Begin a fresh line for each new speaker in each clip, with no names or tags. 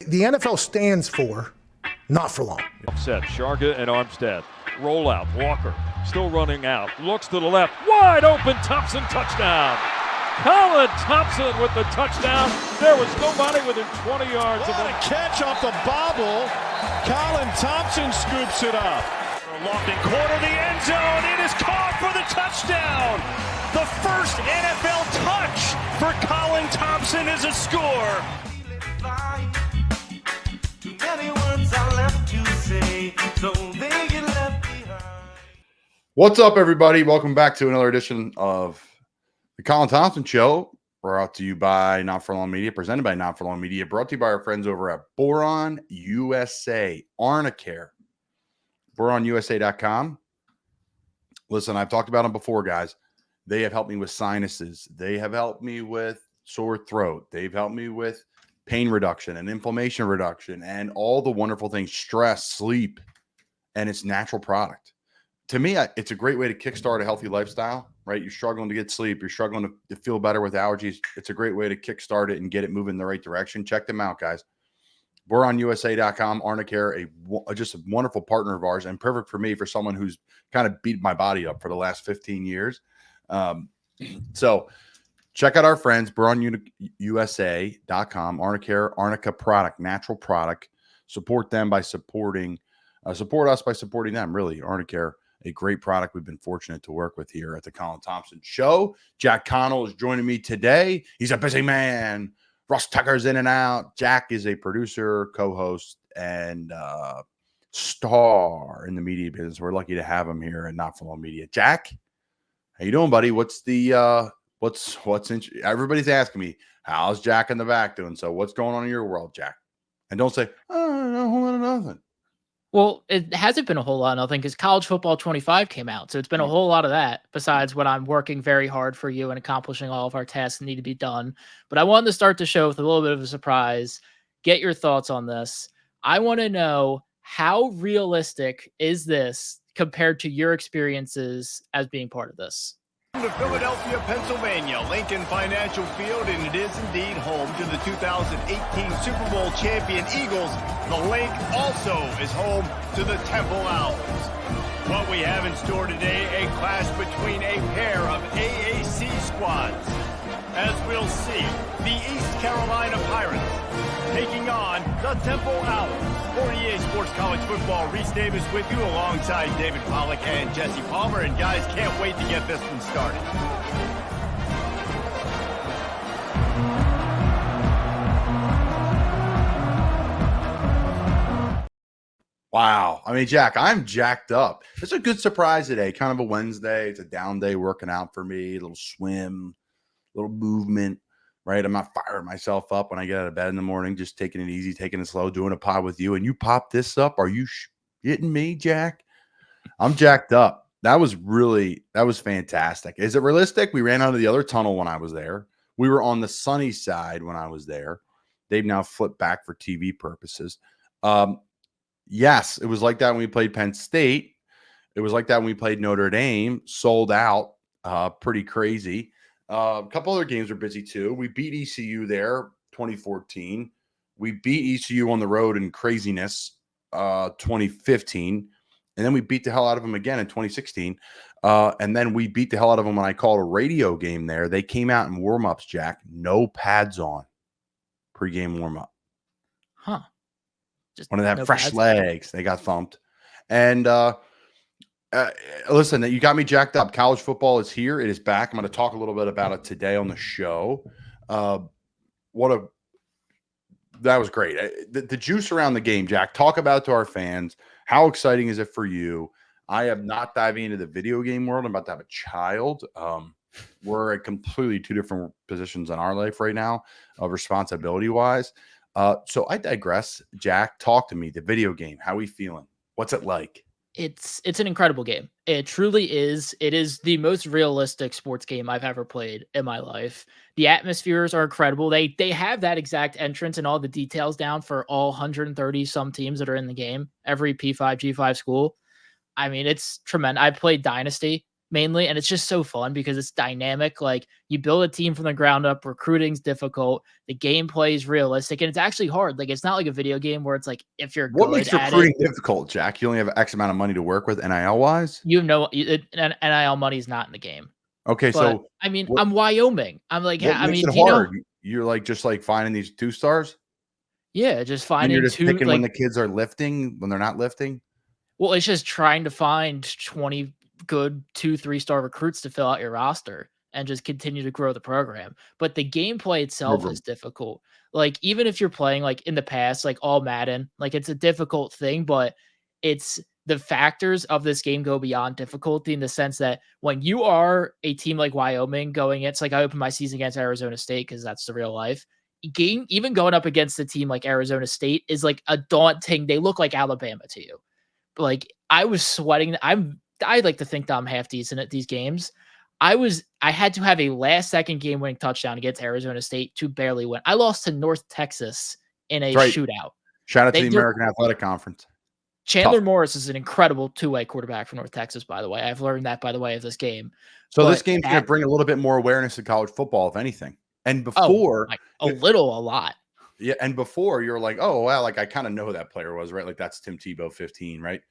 The NFL stands for not for long.
Set, Sharga and Armstead. Roll out, Walker still running out. Looks to the left, wide open, Thompson touchdown. Colin Thompson with the touchdown. There was nobody within 20 yards of him.
What a catch off the bobble. Colin Thompson scoops it up.
Lofting corner, the end zone. It is caught for the touchdown. The first NFL touch for Colin Thompson is a score.
What's up, everybody? Welcome back to another edition of the Colin Thompson Show, brought to you by Not For Long Media, presented by Not For Long Media, brought to you by our friends over at Boiron USA, Arnicare, BoironUSA.com. Listen, I've talked about them before, guys. They have helped me with sinuses. They have helped me with sore throat. They've helped me with pain reduction and inflammation reduction and all the wonderful things, stress, sleep, and it's natural product. To me, it's a great way to kickstart a healthy lifestyle, right? You're struggling to get sleep. You're struggling to feel better with allergies. It's a great way to kickstart it and get it moving in the right direction. Check them out, guys. BoironUSA.com, Arnicare, just a wonderful partner of ours and perfect for me, for someone who's kind of beat my body up for the last 15 years. So check out our friends, BoironUSA.com, Arnicare, Arnica product, natural product. Support them by support us by supporting them, really. Arnicare, a great product we've been fortunate to work with here at the Colin Thompson Show. Jack Connell is joining me today. He's a busy man. Russ Tucker's in and out. Jack is a producer, co-host, and star in the media business. We're lucky to have him here at Not For Long Media. Jack, how you doing, buddy? What's everybody's asking me, how's Jack in the back doing? So what's going on in your world, Jack? And don't say, oh, no, a whole lot of nothing.
Well, it hasn't been a whole lot of nothing because College Football 25 came out. So it's been a whole lot of that besides when I'm working very hard for you and accomplishing all of our tasks that need to be done. But I wanted to start the show with a little bit of a surprise. Get your thoughts on this. I want to know, how realistic is this compared to your experiences as being part of this?
To Philadelphia, Pennsylvania, Lincoln Financial Field, and it is indeed home to the 2018 Super Bowl champion Eagles. The link also is home to the Temple Owls. What we have in store today, a clash between a pair of AAC squads. As we'll see, the East Carolina Pirates taking on the Temple Owls. For EA Sports College Football, Reese Davis with you alongside David Pollack and Jesse Palmer. And guys, can't wait to get this one started.
Wow. I mean, Jack, I'm jacked up. It's a good surprise today. Kind of a Wednesday. It's a down day working out for me. A little swim, a little movement, right? I'm not firing myself up when I get out of bed in the morning, just taking it easy, taking it slow, doing a pod with you. And you pop this up. Are you hitting me, Jack? I'm jacked up. That was fantastic. Is it realistic? We ran out of the other tunnel when I was there. We were on the sunny side when I was there. They've now flipped back for TV purposes. Yes, it was like that when we played Penn State. It was like that when we played Notre Dame, sold out, pretty crazy. A couple other games were busy too. We beat ECU there, 2014. We beat ECU on the road in craziness, 2015. And then we beat the hell out of them again in 2016. And then we beat the hell out of them when I called a radio game there. They came out in warm-ups, Jack. No pads on. Pre-game warm-up.
Huh. Just
wanted to have
no
fresh
pads.
legs. They got thumped. And listen, you got me jacked up. College football is here. It is back. I'm going to talk a little bit about it today on the show. That was great. The juice around the game, Jack. Talk about it to our fans. How exciting is it for you? I am not diving into the video game world. I'm about to have a child. We're at completely two different positions in our life right now, responsibility-wise. So I digress. Jack, talk to me. The video game. How are we feeling? What's it like?
It's an incredible game. It truly is. It is the most realistic sports game I've ever played in my life. The atmospheres are incredible. They have that exact entrance and all the details down for all 130 some teams that are in the game. Every P5, G5 school. I mean, it's tremendous. I played Dynasty mainly, and it's just so fun because it's dynamic. Like, you build a team from the ground up, recruiting's difficult, the gameplay is realistic, and it's actually hard. Like, it's not like a video game where it's like, if you're
What
good
makes
at
recruiting
it,
difficult, Jack? You only have X amount of money to work with, NIL wise.
you know, NIL money's not in the game.
Okay,
But
so
I mean,
what,
I'm Wyoming. I'm like,
what
I
makes
mean,
it
do you know?
hard? You're like just like finding these 2 stars,
Yeah, just
and you're
finding
just
two,
picking when
like,
the kids are lifting, when they're not lifting.
well, it's just trying to find 20 good 2-3 star recruits to fill out your roster and just continue to grow the program. But the gameplay itself
Program.
is difficult. Like, even if you're playing like in the past, like all Madden, like it's a difficult thing, but it's the factors of this game go beyond difficulty in the sense that when you are a team like Wyoming going, it's like I opened my season against Arizona State because that's the real life game. Even going up against a team like Arizona State is like a daunting. They look like Alabama to you. Like, I was sweating. I like to think that I'm half decent at these games. I had to have a last second game winning touchdown against Arizona State to barely win. I lost to North Texas in a
Right.
shootout.
Shout out to the
They're-
American Athletic Conference.
Chandler
Tough.
Morris is an incredible two-way quarterback for North Texas, by the way. I've learned that, by the way, of this game.
So this
But
game's going to bring a little bit more awareness to college football, if anything. And
Oh,
before,
like, a lot.
yeah, and before you're like, oh well, like I kind of know who that player was, right? Like that's Tim Tebow, 15, right?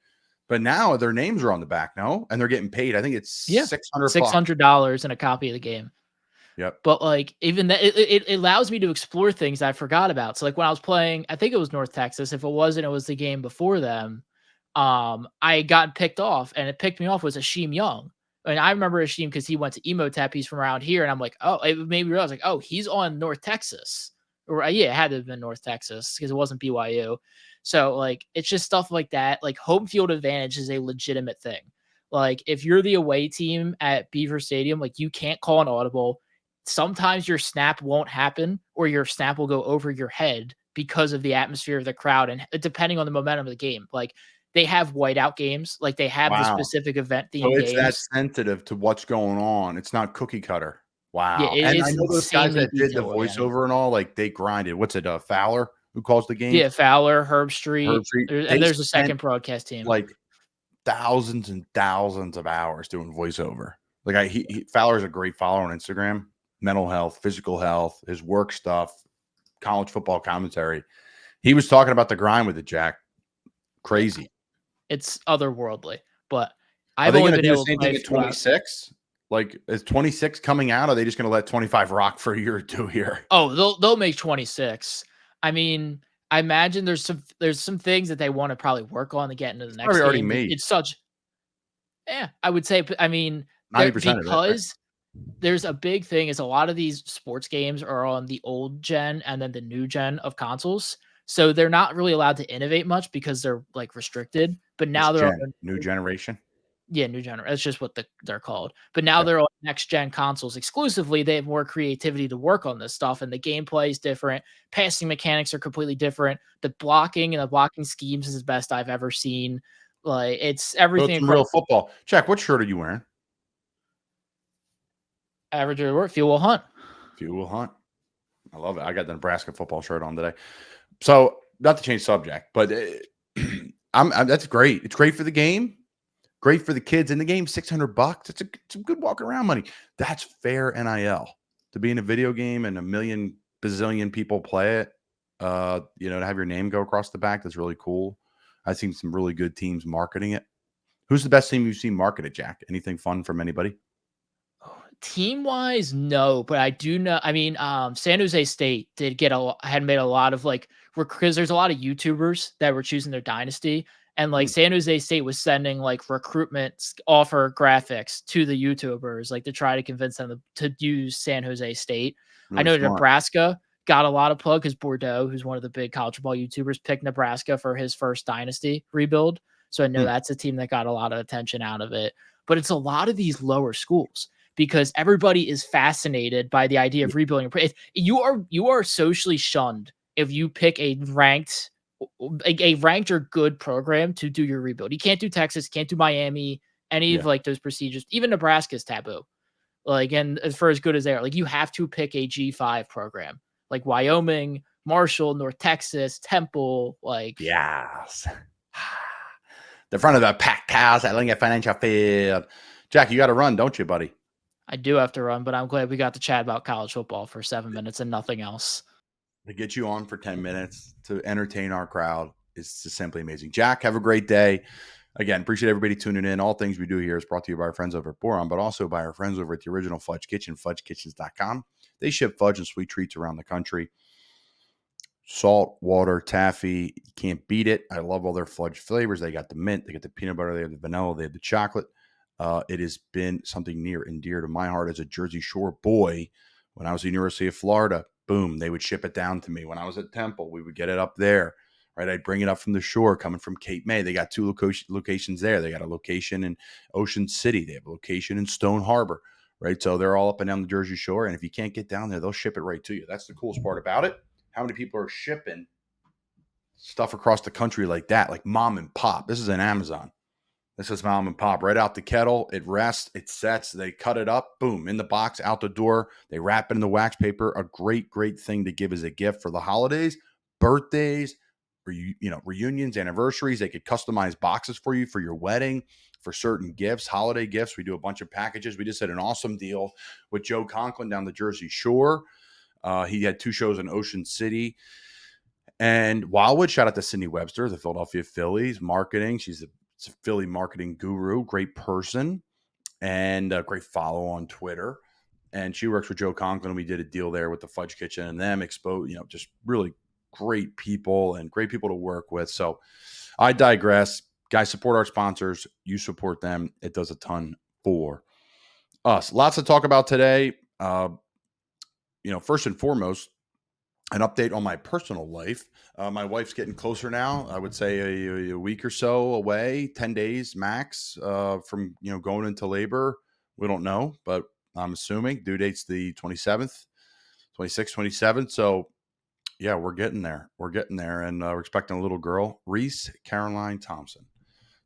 But now their names are on the back, no, and they're getting paid. I think it's
Yeah,
$600.
$600 and a copy of the game.
Yep.
But like, even that, it allows me to explore things I forgot about. So like when I was playing, I think it was North Texas. If it wasn't, it was the game before them. I got picked off, and it picked me off was Hasheem Young. And I remember Hasheem because he went to Emotep. He's from around here, and I'm like, oh, it made me realize like, oh, he's on North Texas, or yeah, it had to have been North Texas because it wasn't BYU. So like, it's just stuff like that. Like, home field advantage is a legitimate thing. Like, if you're the away team at Beaver Stadium, like, you can't call an audible. Sometimes your snap won't happen, or your snap will go over your head because of the atmosphere of the crowd, and depending on the momentum of the game. Like, they have whiteout games, like they have the
Wow.
specific event
So
themed
it's that
games.
sensitive to what's going on. It's not cookie cutter. Wow.
Yeah,
And
it's
I know those guys
insanely
that did the
detail-oriented.
voiceover and all, like they grinded. What's it? Fowler, who calls the game?
Yeah, Fowler, Herb Street,
Herb Street. They
and there's a
spent,
second broadcast team.
like thousands and thousands of hours doing voiceover. Like Fowler's a great follower on Instagram. Mental health, physical health, his work stuff, college football commentary. He was talking about the grind with it, Jack. Crazy.
It's otherworldly, but
Are
I've
they
only
going to
been
do the
able to
same
play
thing at
throughout-
26? Like, is 26 coming out? Or are they just going to let 25 rock for a year or two here?
Oh, they'll make 26. I mean, I imagine there's some things that they want to probably work on to get into the next
probably already
game.
made.
It's such, yeah, I would say. I mean,
90% of it, right?
because there's a big thing is a lot of these sports games are on the old gen and then the new gen of consoles. So they're not really allowed to innovate much because they're like restricted. But now
Which
they're
gen?
on,
New generation.
yeah, new gen. That's just what they're called. But now they're on next gen consoles exclusively. They have more creativity to work on this stuff, and the gameplay is different. Passing mechanics are completely different. The blocking and the blocking schemes is the best I've ever seen. Like, it's
So
everything.
it's some real football. Jack, what shirt are you wearing?
Average or work, Fuel Hunt.
Fuel Hunt. I love it. I got the Nebraska football shirt on today. So, not to change subject, but that's great. It's great for the game. Great for the kids in the game. $600. It's some good walk around money. That's fair NIL to be in a video game and a million bazillion people play it. To have your name go across the back. That's really cool. I've seen some really good teams marketing it. Who's the best team you've seen market it, Jack? Anything fun from anybody?
Team wise, no, but I do know. I mean, San Jose State had made a lot of like, because there's a lot of YouTubers that were choosing their dynasty, and like San Jose State was sending like recruitment offer graphics to the YouTubers, like to try to convince them to use San Jose State.
Really
I know
smart.
Nebraska got a lot of plug because Bordeaux, who's one of the big college football YouTubers, picked Nebraska for his first dynasty rebuild. So I know that's a team that got a lot of attention out of it. But it's a lot of these lower schools, because everybody is fascinated by the idea of rebuilding. You are socially shunned if you pick a ranked or good program to do your rebuild. You can't do Texas, can't do Miami, any of like those procedures. Even Nebraska's taboo. Like, and for as good as they are, like, you have to pick a G5 program, like Wyoming, Marshall, North Texas, Temple. Like,
yes, the front of the packed house at Lincoln Financial Field. Jack, you got to run, don't you, buddy?
I do have to run, but I'm glad we got to chat about college football for 7 minutes and nothing else.
To get you on for 10 minutes to entertain our crowd is just simply amazing. Jack, have a great day. Again, appreciate everybody tuning in. All things we do here is brought to you by our friends over at Boiron, but also by our friends over at the original Fudge Kitchen, fudgekitchens.com. They ship fudge and sweet treats around the country. Salt, water, taffy, you can't beat it. I love all their fudge flavors. They got the mint, they got the peanut butter, they have the vanilla, they have the chocolate. It has been something near and dear to my heart as a Jersey Shore boy. When I was at the University of Florida, boom, they would ship it down to me. When I was at Temple, we would get it up there, right? I'd bring it up from the shore coming from Cape May. They got 2 locations there. They got a location in Ocean City. They have a location in Stone Harbor, right? So they're all up and down the Jersey Shore. And if you can't get down there, they'll ship it right to you. That's the coolest part about it. How many people are shipping stuff across the country like that, like mom and pop? This is an Amazon. This is mom and pop, right out the kettle. It rests, it sets, they cut it up, boom, in the box, out the door. They wrap it in the wax paper. A great, great thing to give as a gift for the holidays, birthdays, reunions, anniversaries. They could customize boxes for you for your wedding, for certain gifts, holiday gifts. We do a bunch of packages. We just had an awesome deal with Joe Conklin down the Jersey Shore. He had 2 shows in Ocean City and Wildwood. Shout out to Sydney Webster, the Philadelphia Phillies marketing. She's a Philly marketing guru, great person, and a great follow on Twitter. And she works with Joe Conklin. We did a deal there with the Fudge Kitchen and them just really great people and great people to work with. So I digress. Guys, support our sponsors. You support them. It does a ton for us. Lots to talk about today. First and foremost, an update on my personal life. My wife's getting closer now. I would say a week or so away, 10 days max from, going into labor. We don't know, but I'm assuming due date's the 27th, 26th, 27th. So yeah, we're getting there. And we're expecting a little girl, Reese Caroline Thompson.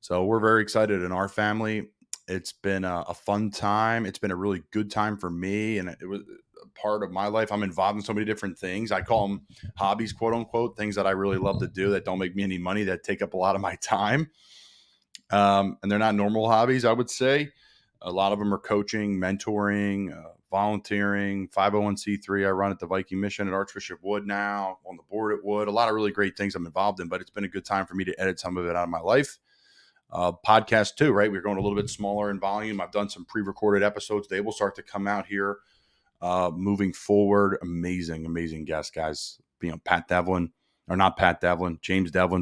So we're very excited in our family. It's been a fun time. It's been a really good time for me. And it was part of my life. I'm involved in so many different things. I call them hobbies, quote unquote, things that I really love to do that don't make me any money, that take up a lot of my time. And they're not normal hobbies, I would say. A lot of them are coaching, mentoring, volunteering, 501c3. I run at the Viking Mission at Archbishop Wood now, on the board at Wood. A lot of really great things I'm involved in, but it's been a good time for me to edit some of it out of my life. Podcast too, right? We're going a little bit smaller in volume. I've done some pre-recorded episodes. They will start to come out here moving forward. Amazing guests, guys. James Devlin,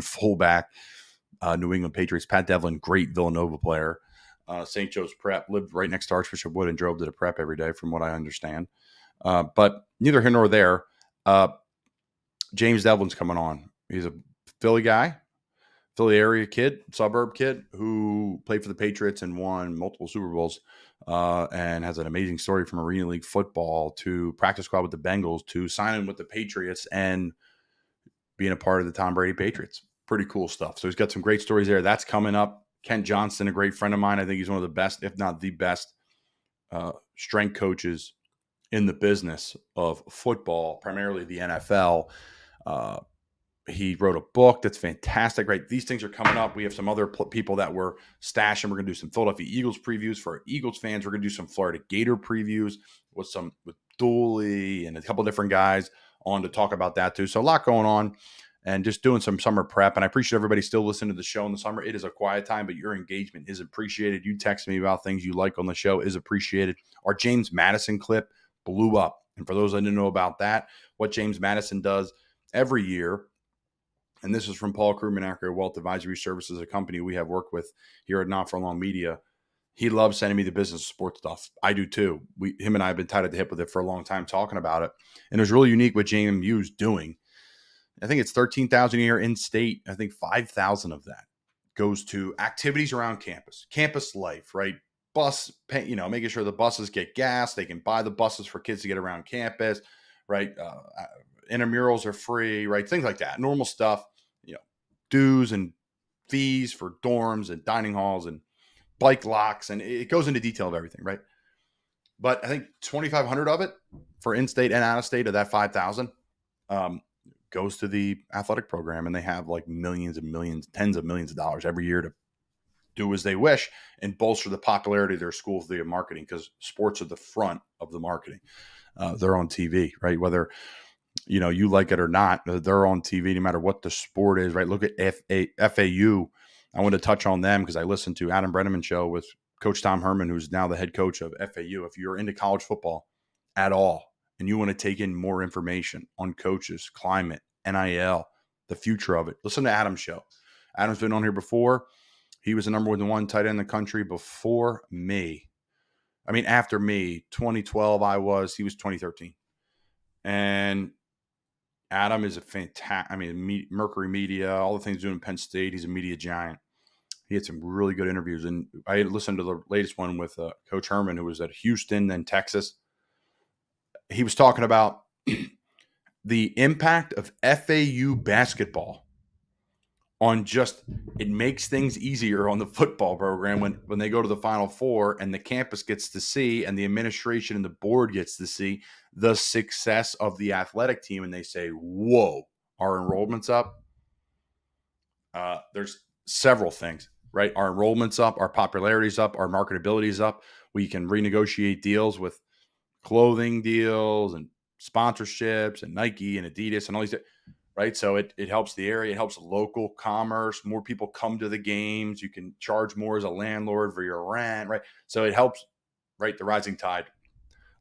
fullback, New England Patriots. Pat Devlin, great Villanova player. St. Joe's Prep, lived right next to Archbishop Wood and drove to the prep every day, from what I understand. But neither here nor there. James Devlin's coming on. He's a Philly guy, Philly area kid, suburb kid who played for the Patriots and won multiple Super Bowls, and has an amazing story from Arena League football to practice squad with the Bengals to signing with the Patriots and being a part of the Tom Brady Patriots. Pretty cool stuff. So he's got some great stories there. That's coming up. Kent Johnston, a great friend of mine. I think he's one of the best, if not the best, strength coaches in the business of football, primarily the NFL. He wrote a book that's fantastic, right? These things are coming up. We have some other people that we're stashing. We're going to do some Philadelphia Eagles previews for our Eagles fans. We're going to do some Florida Gator previews with Dooley and a couple different guys on to talk about that too. So a lot going on and just doing some summer prep. And I appreciate everybody still listening to the show in the summer. It is a quiet time, but your engagement is appreciated. You text me about things you like on the show is appreciated. Our James Madison clip blew up. And for those that didn't know about that, what James Madison does every year, and this is from Paul Krugman, Arnicare Wealth Advisory Services, a company we have worked with here at Not For Long Media. He loves sending me the business sports stuff. I do too. Him and I have been tied at the hip with it for a long time, talking about it. And it was really unique what JMU's doing. I think it's $13,000 a year in state. I think 5,000 of that goes to activities around campus life, right? Bus, making sure the buses get gas. They can buy the buses for kids to get around campus, right? Intramurals are free, right? Things like that. Normal stuff, dues and fees for dorms and dining halls and bike locks. And it goes into detail of everything, right? But I think 2,500 of it for in-state and out-of-state of that 5,000 goes to the athletic program. And they have like millions and millions, tens of millions of dollars every year to do as they wish and bolster the popularity of their school via marketing, because sports are the front of the marketing. They're on TV, right? Whether you like it or not, they're on TV no matter what the sport is, right? Look at FAU. I want to touch on them because I listened to Adam Brenneman show with Coach Tom Herman, who's now the head coach of FAU. If you're into college football at all and you want to take in more information on coaches, climate, NIL, the future of it, listen to Adam's show. Adam's been on here before. He was the number one tight end in the country before me. I mean, after me, 2012 he was 2013. And Adam is a fantastic, Mercury Media, all the things he's doing in Penn State. He's a media giant. He had some really good interviews. And I had listened to the latest one with Coach Herman, who was at Houston, then Texas. He was talking about the impact of FAU basketball on it makes things easier on the football program when they go to the Final Four and the campus gets to see and the administration and the board gets to see the success of the athletic team. And they say, whoa, our enrollment's up. There's several things, right? Our enrollment's up, our popularity's up, our marketability's up. We can renegotiate deals with clothing deals and sponsorships and Nike and Adidas and all these, right? So it helps the area. It helps local commerce. More people come to the games. You can charge more as a landlord for your rent, right? So it helps, right? The rising tide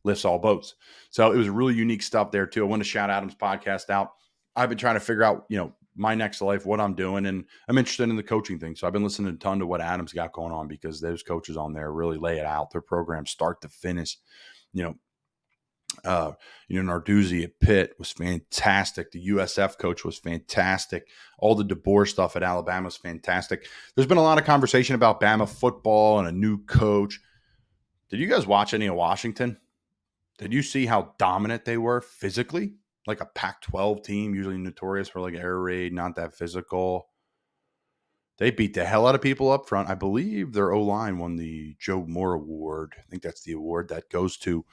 lifts all boats. So it was really unique stuff there too. I want to shout Adam's podcast out. I've been trying to figure out, my next life, what I'm doing, and I'm interested in the coaching thing. So I've been listening a ton to what Adam's got going on because those coaches on there really lay it out. Their program start to finish, Narduzzi at Pitt was fantastic. The USF coach was fantastic. All the DeBoer stuff at Alabama is fantastic. There's been a lot of conversation about Bama football and a new coach. Did you guys watch any of Washington? Did you see how dominant they were physically? Like a Pac-12 team, usually notorious for like air raid, not that physical. They beat the hell out of people up front. I believe their O-line won the Joe Moore Award. I think that's the award that goes to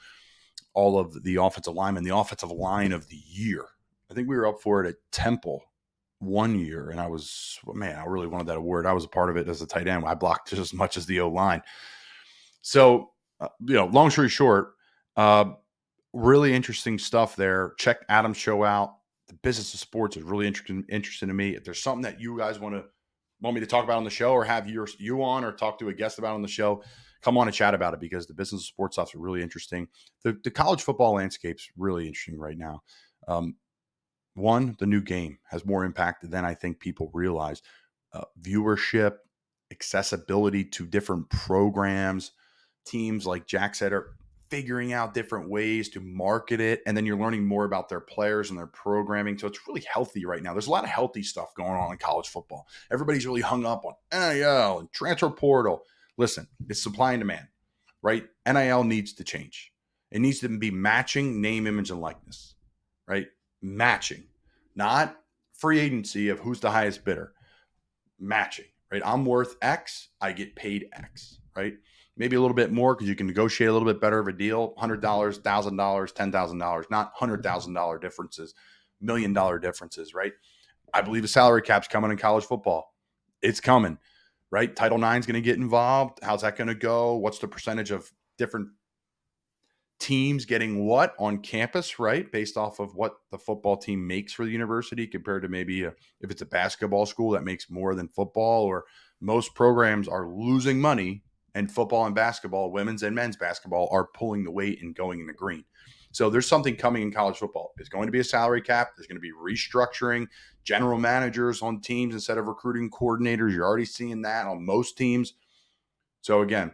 all of the offensive linemen, the offensive line of the year. I think we were up for it at Temple one year, and I really wanted that award. I was a part of it as a tight end. I blocked just as much as the O-line. So, long story short, really interesting stuff there. Check Adam's show out. The business of sports is really interesting to me. If there's something that you guys want me to talk about on the show or have you on or talk to a guest about on the show, come on and chat about it because the business of sports stuff is really interesting. The college football landscape's really interesting right now. One, the new game has more impact than I think people realize. Viewership, accessibility to different programs, teams like Jack said are figuring out different ways to market it. And then you're learning more about their players and their programming. So it's really healthy right now. There's a lot of healthy stuff going on in college football. Everybody's really hung up on NIL and transfer portal. Listen, it's supply and demand, right? NIL needs to change. It needs to be matching name, image, and likeness, right? Matching, not free agency of who's the highest bidder. Matching, right? I'm worth X, I get paid X, right? Maybe a little bit more because you can negotiate a little bit better of a deal. $100, $1,000, $10,000, not $100,000 differences, $1 million differences, right? I believe a salary cap's coming in college football. It's coming, right? Title IX is going to get involved. How's that going to go? What's the percentage of different teams getting what on campus, right? Based off of what the football team makes for the university compared to maybe if it's a basketball school that makes more than football, or most programs are losing money. And football and basketball, women's and men's basketball, are pulling the weight and going in the green. So there's something coming in college football. There's going to be a salary cap. There's going to be restructuring, general managers on teams instead of recruiting coordinators. You're already seeing that on most teams. So again,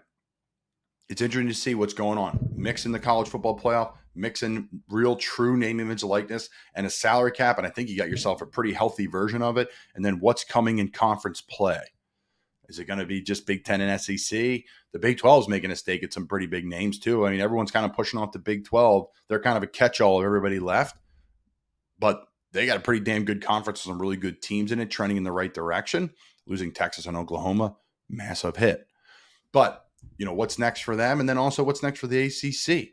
it's interesting to see what's going on. Mixing the college football playoff, mixing real true name, image, likeness, and a salary cap. And I think you got yourself a pretty healthy version of it. And then what's coming in conference play. Is it going to be just Big Ten and SEC? The Big 12 is making a stake at some pretty big names too. I mean, everyone's kind of pushing off the Big 12. They're kind of a catch-all of everybody left. But they got a pretty damn good conference with some really good teams in it, trending in the right direction. Losing Texas and Oklahoma, massive hit. But, what's next for them? And then also what's next for the ACC?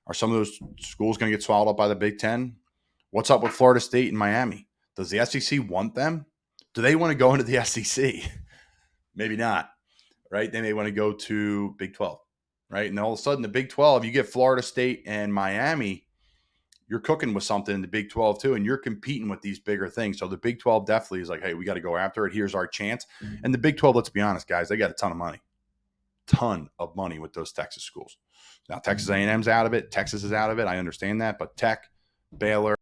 Are some of those schools going to get swallowed up by the Big Ten? What's up with Florida State and Miami? Does the SEC want them? Do they want to go into the SEC? Maybe not. right? They may want to go to Big 12, right? And all of a sudden, the Big 12, you get Florida State and Miami, you're cooking with something in the Big 12 too, and you're competing with these bigger things. So the Big 12 definitely is like, hey, we got to go after it. Here's our chance. And the Big 12, let's be honest, guys, they got a ton of money with those Texas schools. Now, Texas A&M's out of it. Texas is out of it. I understand that. But Tech, Baylor,